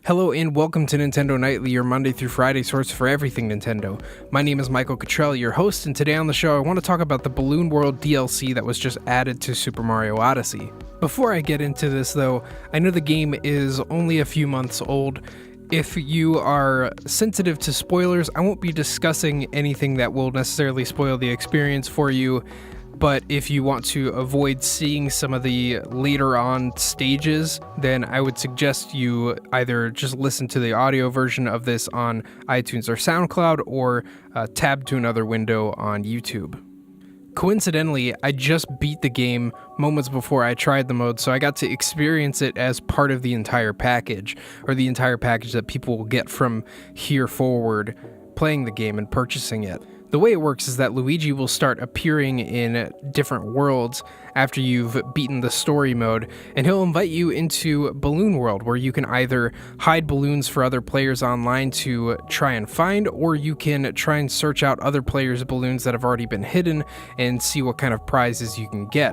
Hello and welcome to Nintendo Nightly, your Monday through Friday source for everything Nintendo. My name is Michael Cottrell, your host, and today on the show I want to talk about the Balloon World DLC that was just added to Super Mario Odyssey. Before I get into this though, I know the game is only a few months old. If you are sensitive to spoilers, I won't be discussing anything that will necessarily spoil the experience for you. But if you want to avoid seeing some of the later on stages, then I would suggest you either just listen to the audio version of this on iTunes or SoundCloud, or tab to another window on YouTube. Coincidentally, I just beat the game moments before I tried the mode, so I got to experience it as part of the entire package, or the entire package that people will get from here forward playing the game and purchasing it. The way it works is that Luigi will start appearing in different worlds after you've beaten the story mode, and he'll invite you into Balloon World, where you can either hide balloons for other players online to try and find, or you can try and search out other players' balloons that have already been hidden and see what kind of prizes you can get.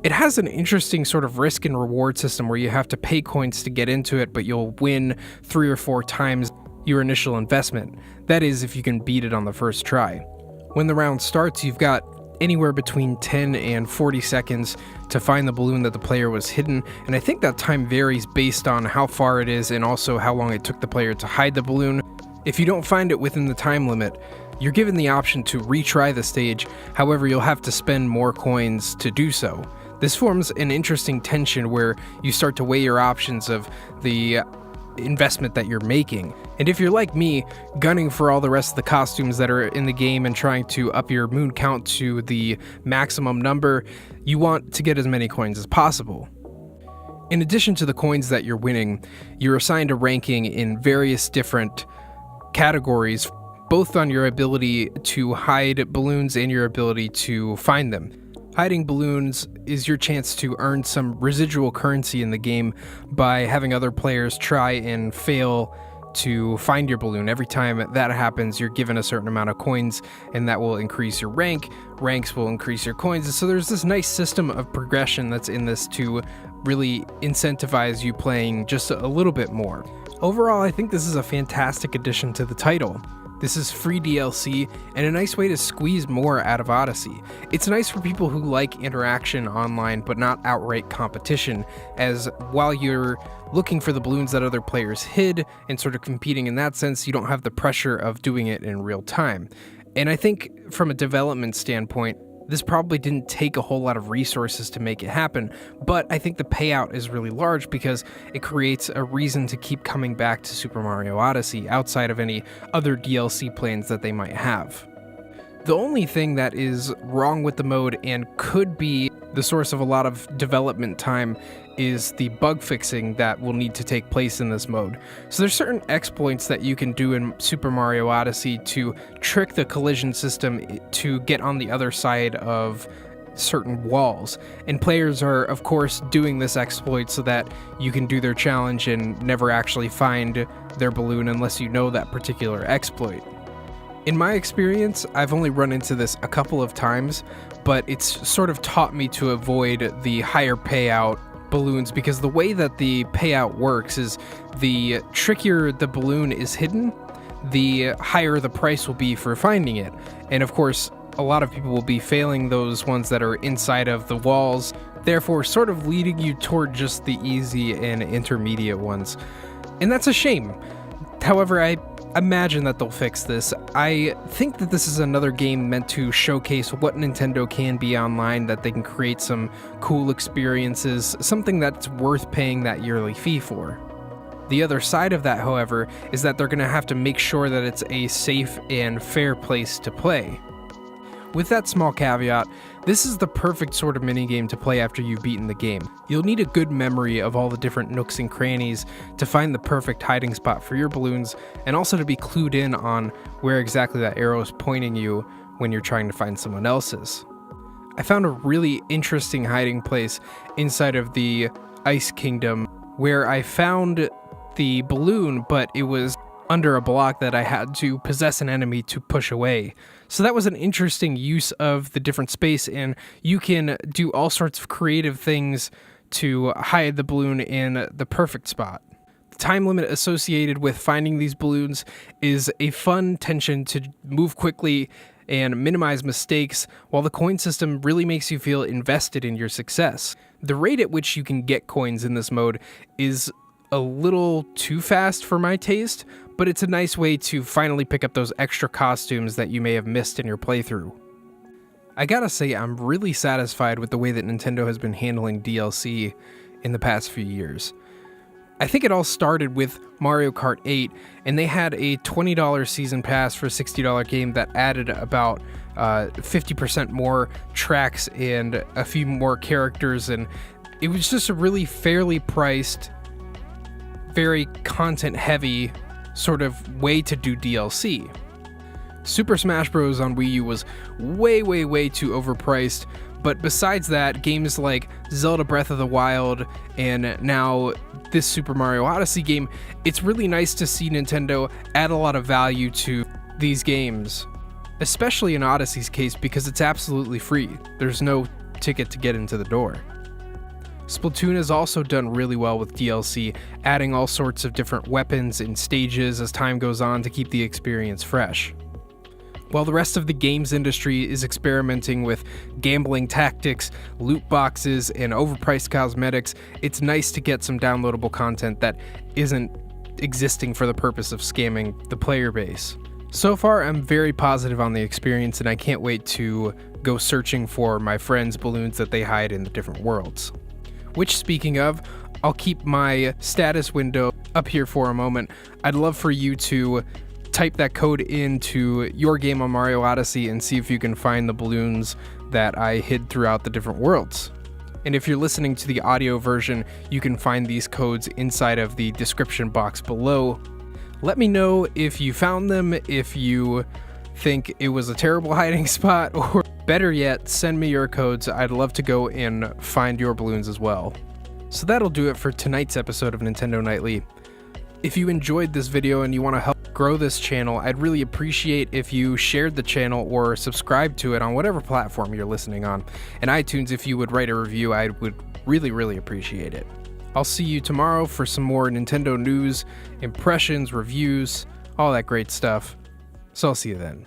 It has an interesting sort of risk and reward system where you have to pay coins to get into it, but you'll win 3 or 4 times your initial investment. That is, if you can beat it on the first try. When the round starts, you've got anywhere between 10 and 40 seconds to find the balloon that the player was hidden, and I think that time varies based on how far it is and also how long it took the player to hide the balloon. If you don't find it within the time limit, you're given the option to retry the stage, however you'll have to spend more coins to do so. This forms an interesting tension where you start to weigh your options of the investment that you're making. And if you're like me, gunning for all the rest of the costumes that are in the game and trying to up your moon count to the maximum number, you want to get as many coins as possible. In addition to the coins that you're winning, you're assigned a ranking in various different categories, both on your ability to hide balloons and your ability to find them. Hiding balloons is your chance to earn some residual currency in the game by having other players try and fail to find your balloon. Every time that happens, you're given a certain amount of coins, and that will increase your rank. Ranks will increase your coins. And so there's this nice system of progression that's in this to really incentivize you playing just a little bit more. Overall, I think this is a fantastic addition to the title. This is free DLC and a nice way to squeeze more out of Odyssey. It's nice for people who like interaction online but not outright competition, as while you're looking for the balloons that other players hid and sort of competing in that sense, you don't have the pressure of doing it in real time. And I think from a development standpoint, this probably didn't take a whole lot of resources to make it happen, but I think the payout is really large because it creates a reason to keep coming back to Super Mario Odyssey outside of any other DLC plans that they might have. The only thing that is wrong with the mode and could be the source of a lot of development time is the bug fixing that will need to take place in this mode. So there's certain exploits that you can do in Super Mario Odyssey to trick the collision system to get on the other side of certain walls. And players are, of course, doing this exploit so that you can do their challenge and never actually find their balloon unless you know that particular exploit. In my experience, I've only run into this a couple of times, but it's sort of taught me to avoid the higher payout balloons, because the way that the payout works is the trickier the balloon is hidden, the higher the price will be for finding it. And of course, a lot of people will be failing those ones that are inside of the walls, therefore sort of leading you toward just the easy and intermediate ones. And that's a shame. However, I imagine that they'll fix this. I think that this is another game meant to showcase what Nintendo can be online, that they can create some cool experiences, something that's worth paying that yearly fee for. The other side of that, however, is that they're going to have to make sure that it's a safe and fair place to play. With that small caveat, this is the perfect sort of minigame to play after you've beaten the game. You'll need a good memory of all the different nooks and crannies to find the perfect hiding spot for your balloons, and also to be clued in on where exactly that arrow is pointing you when you're trying to find someone else's. I found a really interesting hiding place inside of the Ice Kingdom where I found the balloon, but it was under a block that I had to possess an enemy to push away. So that was an interesting use of the different space, and you can do all sorts of creative things to hide the balloon in the perfect spot. time limit associated with finding these balloons is a fun tension to move quickly and minimize mistakes, while the coin system really makes you feel invested in your success. The rate at which you can get coins in this mode is a little too fast for my taste, but it's a nice way to finally pick up those extra costumes that you may have missed in your playthrough. I gotta say, I'm really satisfied with the way that Nintendo has been handling DLC in the past few years. I think it all started with Mario Kart 8, and they had a $20 season pass for a $60 game that added about 50% more tracks and a few more characters, and it was just a really fairly priced, very content-heavy sort of way to do DLC. Super Smash Bros. On Wii U was way too overpriced, but besides that, games like Zelda Breath of the Wild and now this Super Mario Odyssey game, it's really nice to see Nintendo add a lot of value to these games, especially in Odyssey's case because it's absolutely free. There's no ticket to get into the door. Splatoon has also done really well with DLC, adding all sorts of different weapons and stages as time goes on to keep the experience fresh. While the rest of the games industry is experimenting with gambling tactics, loot boxes, and overpriced cosmetics, it's nice to get some downloadable content that isn't existing for the purpose of scamming the player base. So far, I'm very positive on the experience, and I can't wait to go searching for my friends' balloons that they hide in the different worlds. Which, speaking of, I'll keep my status window up here for a moment. I'd love for you to type that code into your game on Mario Odyssey and see if you can find the balloons that I hid throughout the different worlds. And if you're listening to the audio version, you can find these codes inside of the description box below. Let me know if you found them, if you think it was a terrible hiding spot, or better yet, send me your codes. I'd love to go and find your balloons as well. So that'll do it for tonight's episode of Nintendo Nightly. If you enjoyed this video and you want to help grow this channel, I'd really appreciate if you shared the channel or subscribed to it on whatever platform you're listening on. And iTunes, if you would write a review, I would really appreciate it. I'll see you tomorrow for some more Nintendo news, impressions, reviews, all that great stuff. So I'll see you then.